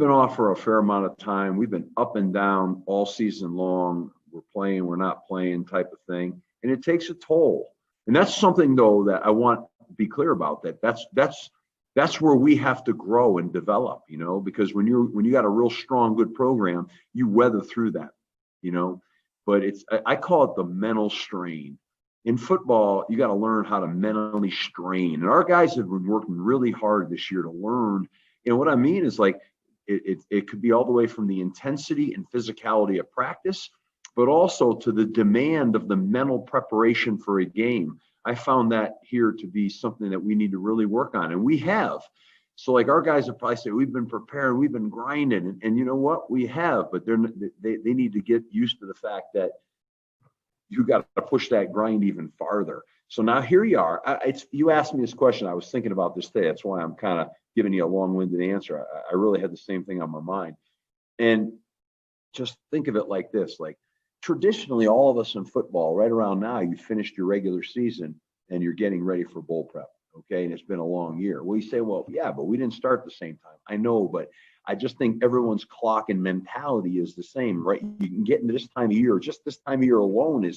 been off for a fair amount of time. We've been up and down all season long. We're playing, we're not playing type of thing. And it takes a toll. And that's something, though, that I want to be clear about, that's where we have to grow and develop, because when you got a real strong, good program, you weather through that, but I call it the mental strain. In football, you got to learn how to mentally strain. And our guys have been working really hard this year to learn. And what I mean is, like, it could be all the way from the intensity and physicality of practice, but also to the demand of the mental preparation for a game. I found that here to be something that we need to really work on. And we have. So, like, our guys have probably said, we've been preparing, we've been grinding. And you know what? We have, but they need to get used to the fact that you got to push that grind even farther. So now here you are. You asked me this question. I was thinking about this today. That's why I'm kind of giving you a long-winded answer. I really had the same thing on my mind. And just think of it like this. Like, traditionally, all of us in football, right around now, you finished your regular season and you're getting ready for bowl prep. Okay. And it's been a long year. Well, you say, well, yeah, but we didn't start at the same time. I know, but I just think everyone's clock and mentality is the same, right? You can get into this time of year, just this time of year alone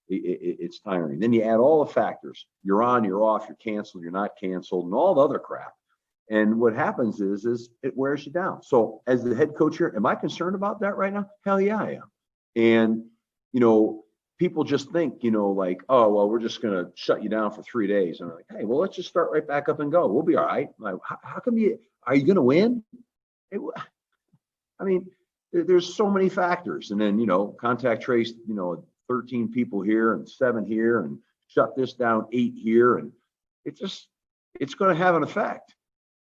it's tiring. Then you add all the factors. You're on, you're off, you're canceled, you're not canceled, and all the other crap. And what happens is it wears you down. So as the head coach here, am I concerned about that right now? Hell yeah, I am. And, people just think, like, oh, well, we're just going to shut you down for 3 days. And I'm like, hey, well, let's just start right back up and go. We'll be all right. Like, how come are you going to win? There's so many factors. And then, contact trace, 13 people here and 7 here and shut this down 8 here. And it's going to have an effect.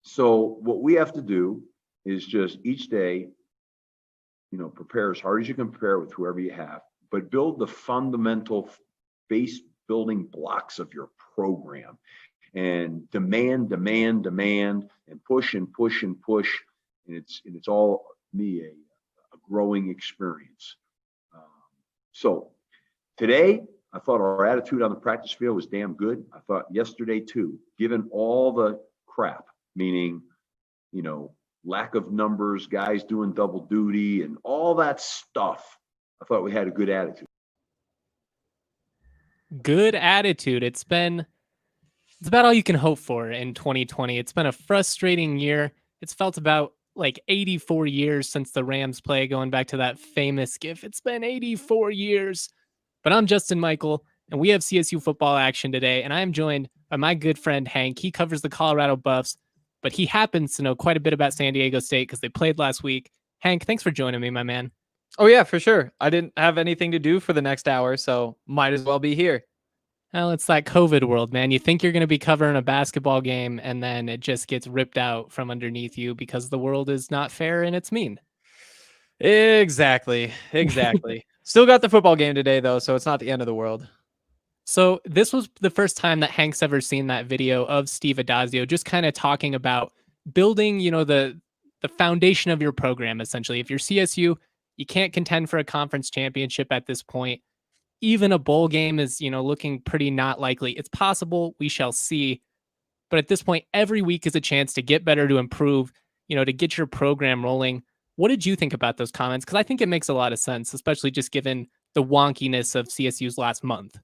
So what we have to do is just each day, prepare as hard as you can prepare with whoever you have, but build the fundamental base building blocks of your program and demand, and push and push and push. And it's all me, a growing experience. So today, I thought our attitude on the practice field was damn good. I thought yesterday too, given all the crap, meaning, lack of numbers, guys doing double duty and all that stuff, I thought we had a good attitude. Good attitude. It's about all you can hope for in 2020. It's been a frustrating year. It's felt about like 84 years since the Rams play, going back to that famous gif. It's been 84 years. But I'm Justin Michael, and we have CSU football action today, and I am joined by my good friend Hank. He covers the Colorado Buffs, but he happens to know quite a bit about San Diego State because they played last week. Hank, thanks for joining me, my man. Oh, yeah, for sure. I didn't have anything to do for the next hour, so might as well be here. Well, it's that COVID world, man. You think you're going to be covering a basketball game, and then it just gets ripped out from underneath you because the world is not fair and it's mean. Exactly. Still got the football game today, though, so it's not the end of the world. So this was the first time that Hank's ever seen that video of Steve Adazio, just kind of talking about building, the foundation of your program, essentially. If you're CSU, you can't contend for a conference championship at this point. Even a bowl game is, looking pretty not likely. It's possible. We shall see. But at this point, every week is a chance to get better, to improve, to get your program rolling. What did you think about those comments? Because I think it makes a lot of sense, especially just given the wonkiness of CSU's last month.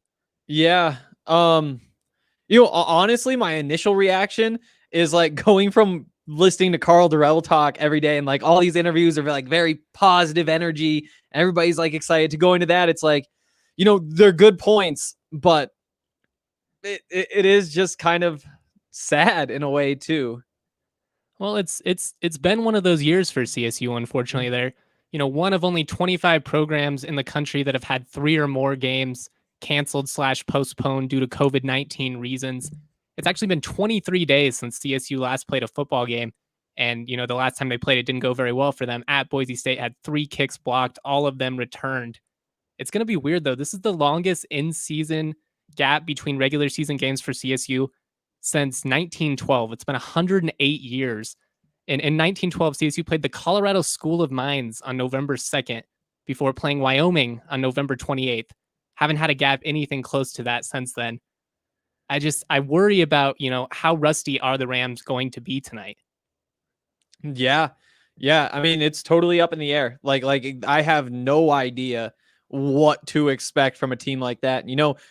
Yeah. Honestly, my initial reaction is like going from listening to Carl Durrell talk every day and like all these interviews are like very positive energy. Everybody's like excited to go into that. It's like, they're good points, but it is just kind of sad in a way too. Well, it's been one of those years for CSU, unfortunately. They're, one of only 25 programs in the country that have had 3 or more games canceled / postponed due to COVID-19 reasons. It's actually been 23 days since CSU last played a football game. And, the last time they played, it didn't go very well for them. At Boise State, had 3 kicks blocked, all of them returned. It's going to be weird, though. This is the longest in-season gap between regular season games for CSU since 1912. It's been 108 years. In 1912, CSU played the Colorado School of Mines on November 2nd before playing Wyoming on November 28th. Haven't had a gap anything close to that since then. I worry about, how rusty are the Rams going to be tonight? Yeah. Yeah, I mean, it's totally up in the air. Like I have no idea what to expect from a team like that.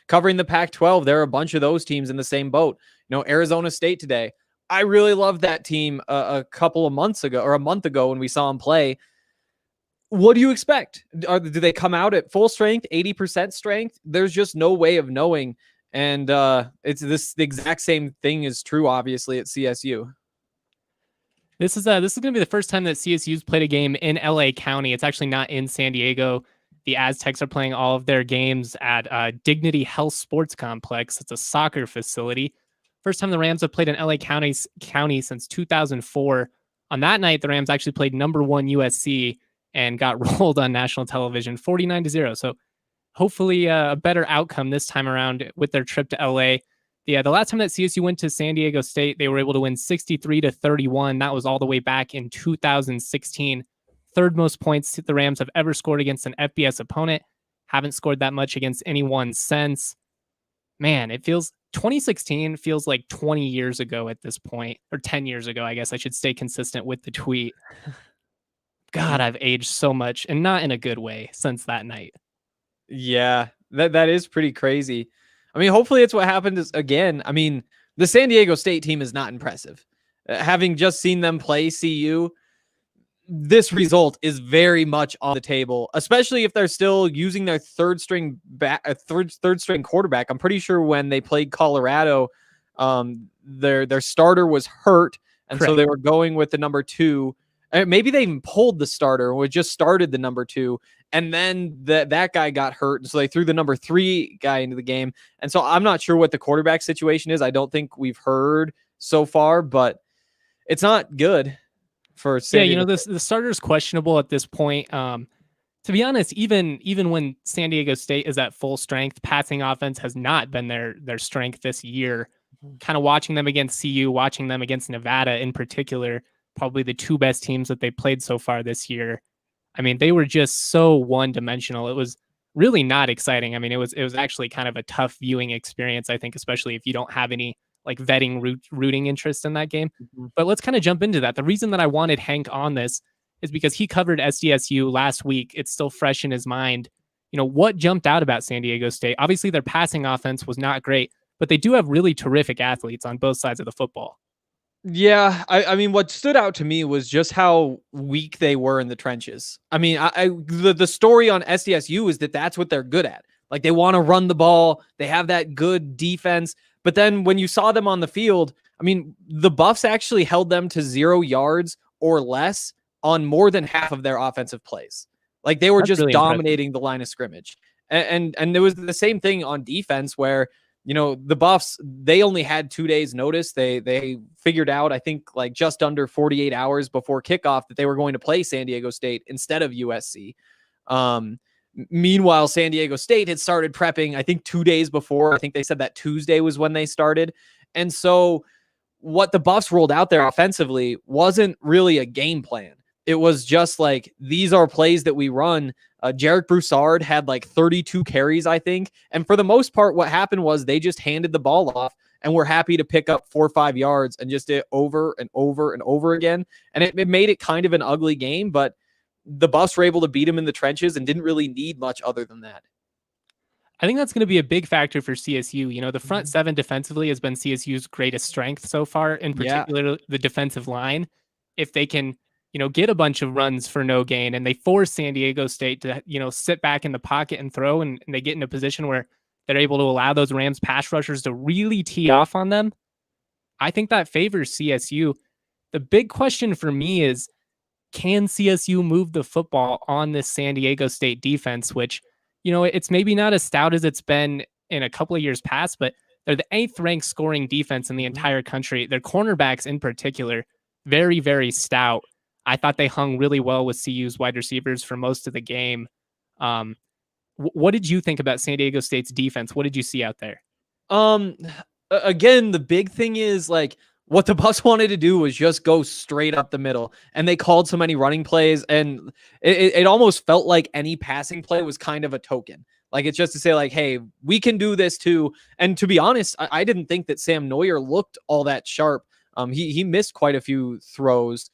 Covering the Pac-12, there are a bunch of those teams in the same boat. Arizona State today. I really loved that team a couple of months ago or a month ago when we saw them play. What do you expect? Do they come out at full strength, 80% strength? There's just no way of knowing. And it's the exact same thing is true, obviously, at CSU. This is going to be the first time that CSU's played a game in LA County. It's actually not in San Diego. The Aztecs are playing all of their games at Dignity Health Sports Complex. It's a soccer facility. First time the Rams have played in LA County since 2004. On that night, the Rams actually played number 1 USC and got rolled on national television 49-0. So hopefully a better outcome this time around with their trip to LA. The last time that CSU went to San Diego State, they were able to win 63-31. That was all the way back in 2016. Third most points the Rams have ever scored against an FBS opponent. Haven't scored that much against anyone since. Man, 2016 feels like 20 years ago at this point, or 10 years ago. I guess I should stay consistent with the tweet. God, I've aged so much, and not in a good way, since that night. Yeah, that is pretty crazy. I mean, hopefully it's what happened again. I mean, the San Diego State team is not impressive. Having just seen them play CU, this result is very much on the table, especially if they're still using their third string quarterback. I'm pretty sure when they played Colorado, their starter was hurt, and Correct. So they were going with the number 2. Maybe they even pulled the starter or just started the number 2, and then that guy got hurt, and so they threw the number 3 guy into the game. And so I'm not sure what the quarterback situation is. I don't think we've heard so far, but it's not good for San Diego. The starter's questionable at this point. To be honest, even when San Diego State is at full strength, passing offense has not been their strength this year. Kind of watching them against CU, watching them against Nevada in particular, probably the 2 best teams that they played so far this year. I mean, they were just so one-dimensional. It was really not exciting. I mean, it was actually kind of a tough viewing experience, I think, especially if you don't have any like vetting rooting interest in that game. Mm-hmm. But let's kind of jump into that. The reason that I wanted Hank on this is because he covered SDSU last week. It's still fresh in his mind. What jumped out about San Diego State? Obviously, their passing offense was not great, but they do have really terrific athletes on both sides of the football. Yeah, I mean, what stood out to me was just how weak they were in the trenches. I mean, the story on SDSU is that that's what they're good at. Like, they want to run the ball. They have that good defense. But then when you saw them on the field, I mean, the Buffs actually held them to 0 yards or less on more than half of their offensive plays. Like, they were just really dominating impressive. The line of scrimmage. And there was the same thing on defense where, the Buffs, they only had 2 days notice. They figured out, I think, like just under 48 hours before kickoff that they were going to play San Diego State instead of USC. Meanwhile, San Diego State had started prepping, I think 2 days before. I think they said that Tuesday was when they started. And so what the Buffs rolled out there offensively wasn't really a game plan. It was just like, these are plays that we run. Jarek Broussard had like 32 carries, I think. And for the most part, what happened was they just handed the ball off and were happy to pick up 4 or 5 yards and just did it over and over and over again. And it made it kind of an ugly game, but the Buffs were able to beat them in the trenches and didn't really need much other than that. I think that's going to be a big factor for CSU. The front 7 defensively has been CSU's greatest strength so far, in particular the defensive line. If they can, get a bunch of runs for no gain and they force San Diego State to, sit back in the pocket and throw, and they get in a position where they're able to allow those Rams pass rushers to really tee off on them, I think that favors CSU. The big question for me is, can CSU move the football on this San Diego State defense, which, it's maybe not as stout as it's been in a couple of years past, but they're the 8th ranked scoring defense in the entire country. Their cornerbacks in particular, very, very stout. I thought they hung really well with CU's wide receivers for most of the game. What did you think about San Diego State's defense? What did you see out there? Again, the big thing is like, what the Buffs wanted to do was just go straight up the middle, and they called so many running plays, and it almost felt like any passing play was kind of a token. Like, it's just to say like, hey, we can do this too. And to be honest, I didn't think that Sam Neuer looked all that sharp. He missed quite a few throws.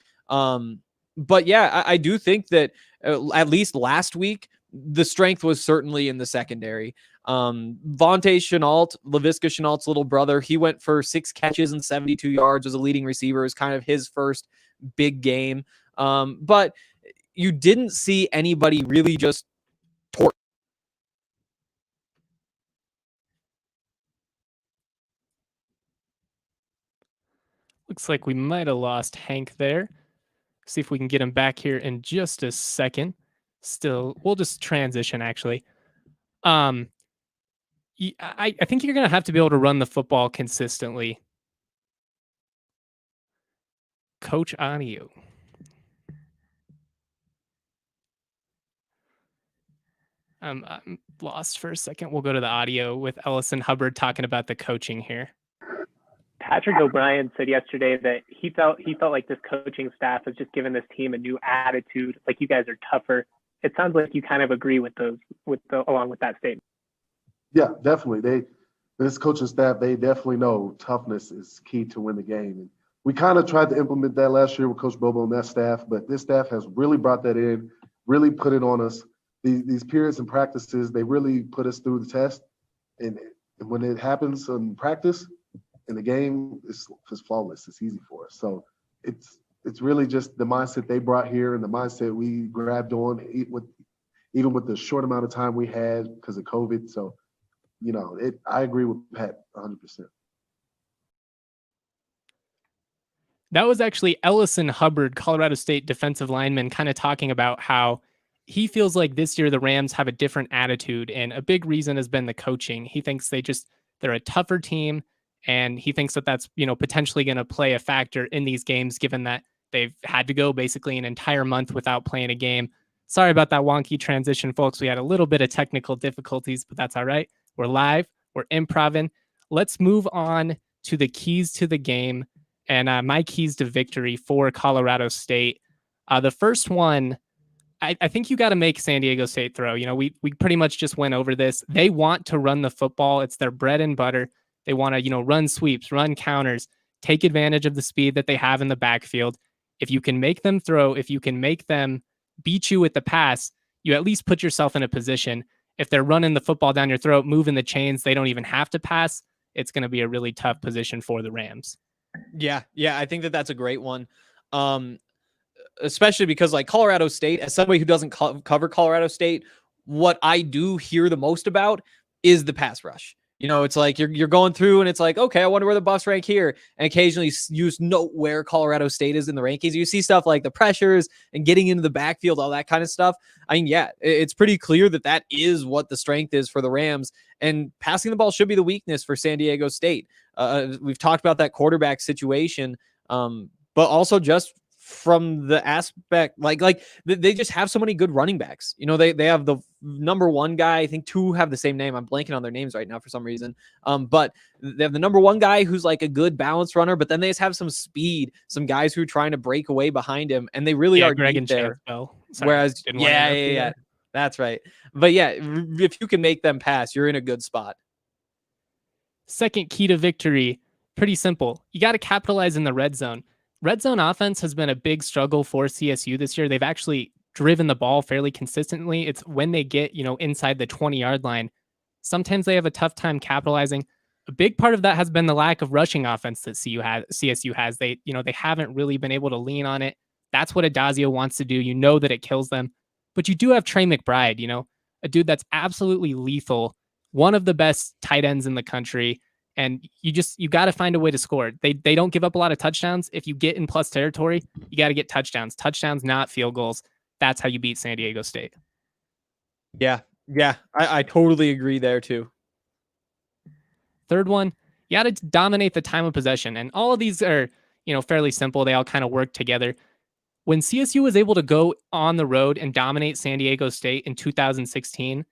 But yeah, I do think that at least last week, the strength was certainly in the secondary. Vontae Chenault, Laviska Chenault's little brother, he went for 6 catches and 72 yards as a leading receiver. It was kind of his first big game. But you didn't see anybody really just torch. Looks like we might have lost Hank there. See if we can get him back here in just a second. Still, we'll just transition actually. I think you're going to have to be able to run the football consistently. Coach audio. I'm lost for a second. We'll go to the audio with Ellison Hubbard talking about the coaching here. Patrick O'Brien said yesterday that he felt like this coaching staff has just given this team a new attitude. Like, you guys are tougher. It sounds like you kind of agree with along with that statement. Yeah, definitely. This coaching staff, they definitely know toughness is key to win the game. And we kind of tried to implement that last year with Coach Bobo and that staff, but this staff has really brought that in, really put it on us. These periods and practices, they really put us through the test. And when it happens in practice, in the game, it's flawless. It's easy for us. So it's really just the mindset they brought here and the mindset we grabbed on, even with the short amount of time we had because of COVID. So, I agree with Pat 100%. That was actually Ellison Hubbard, Colorado State defensive lineman, kind of talking about how he feels like this year the Rams have a different attitude, and a big reason has been the coaching. He thinks they're a tougher team, and he thinks that that's, potentially going to play a factor in these games, given that they've had to go basically an entire month without playing a game. Sorry about that wonky transition, folks. We had a little bit of technical difficulties, but that's all right. We're live. We're improving. Let's move on to the keys to the game and my keys to victory for Colorado State. The first one, I think you got to make San Diego State throw. We pretty much just went over this. They want to run the football. It's their bread and butter. They want to, run sweeps, run counters, take advantage of the speed that they have in the backfield. If you can make them throw, if you can make them beat you with the pass, you at least put yourself in a position. If they're running the football down your throat, moving the chains, they don't even have to pass. It's going to be a really tough position for the Rams. Yeah, I think that's a great one. Especially because, like, Colorado State, as somebody who doesn't cover Colorado State, what I do hear the most about is the pass rush. It's like you're going through and it's like, okay, I wonder where the Buffs rank here. And occasionally you just note where Colorado State is in the rankings. You see stuff like the pressures and getting into the backfield, all that kind of stuff. I mean, yeah, it's pretty clear that is what the strength is for the Rams. And passing the ball should be the weakness for San Diego State. We've talked about that quarterback situation, but also just from the aspect, like they just have so many good running backs. They have the number one guy. I think 2 have the same name. I'm blanking on their names right now for some reason. But they have the number one guy who's like a good balanced runner, but then they just have some speed, some guys who are trying to break away behind him, and they really are Greg deep and there. Sorry, Whereas, yeah, that's right. But yeah, if you can make them pass, you're in a good spot. Second key to victory, pretty simple. You got to capitalize in the red zone. Red zone offense has been a big struggle for CSU this year. They've actually driven the ball fairly consistently. It's when they get, inside the 20-yard line. Sometimes they have a tough time capitalizing. A big part of that has been the lack of rushing offense that CSU has. They haven't really been able to lean on it. That's what Adazio wants to do. That it kills them. But you do have Trey McBride, a dude that's absolutely lethal, one of the best tight ends in the country. And you got to find a way to score. They don't give up a lot of touchdowns. If you get in plus territory, you got to get touchdowns. Touchdowns, not field goals. That's how you beat San Diego State. Yeah. I totally agree there too. Third one, you got to dominate the time of possession. And all of these are, fairly simple. They all kind of work together. When CSU was able to go on the road and dominate San Diego State in 2016,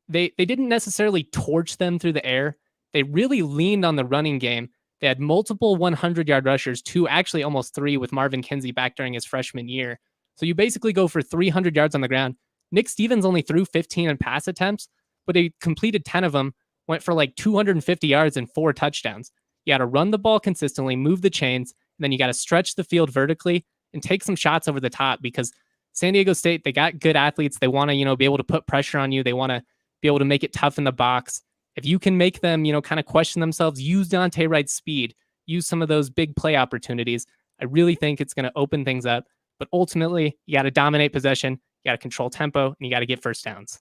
they didn't necessarily torch them through the air. They really leaned on the running game. They had multiple 100-yard rushers, 2, actually almost 3 with Marvin Kinsey back during his freshman year. So you basically go for 300 yards on the ground. Nick Stevens only threw 15 in pass attempts, but he completed 10 of them, went for like 250 yards and 4 touchdowns. You got to run the ball consistently, move the chains, and then you got to stretch the field vertically and take some shots over the top, because San Diego State, they got good athletes. They want to, be able to put pressure on you. They want to be able to make it tough in the box. If you can make them, kind of question themselves, use Dante Wright's speed, use some of those big play opportunities, I really think it's going to open things up. But ultimately, you got to dominate possession, you got to control tempo, and you got to get first downs.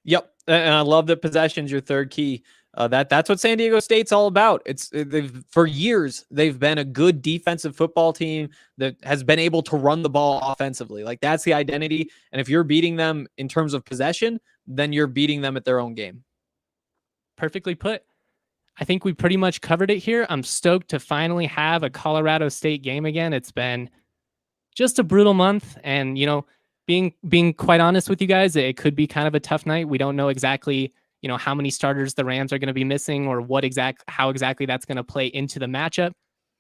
Yep, and I love that possession's your third key. That's what San Diego State's all about. For years they've been a good defensive football team that has been able to run the ball offensively. Like, that's the identity. And if you're beating them in terms of possession, then you're beating them at their own game. Perfectly put. I think we pretty much covered it here. I'm stoked to finally have a Colorado State game again. It's been just a brutal month, and being quite honest with you guys, it could be kind of a tough night. We don't know exactly how many starters the Rams are going to be missing, or how exactly that's going to play into the matchup.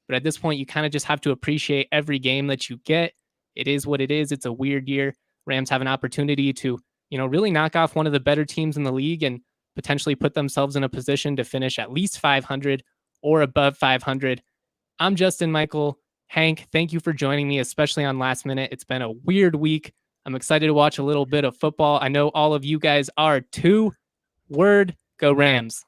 But at this point, you kind of just have to appreciate every game that you get. It is what it is. It's a weird year. Rams have an opportunity to, really knock off one of the better teams in the league and potentially put themselves in a position to finish at least 500 or above 500. I'm Justin Michael. Hank, thank you for joining me, especially on Last Minute. It's been a weird week. I'm excited to watch a little bit of football. I know all of you guys are too. Word, go Rams.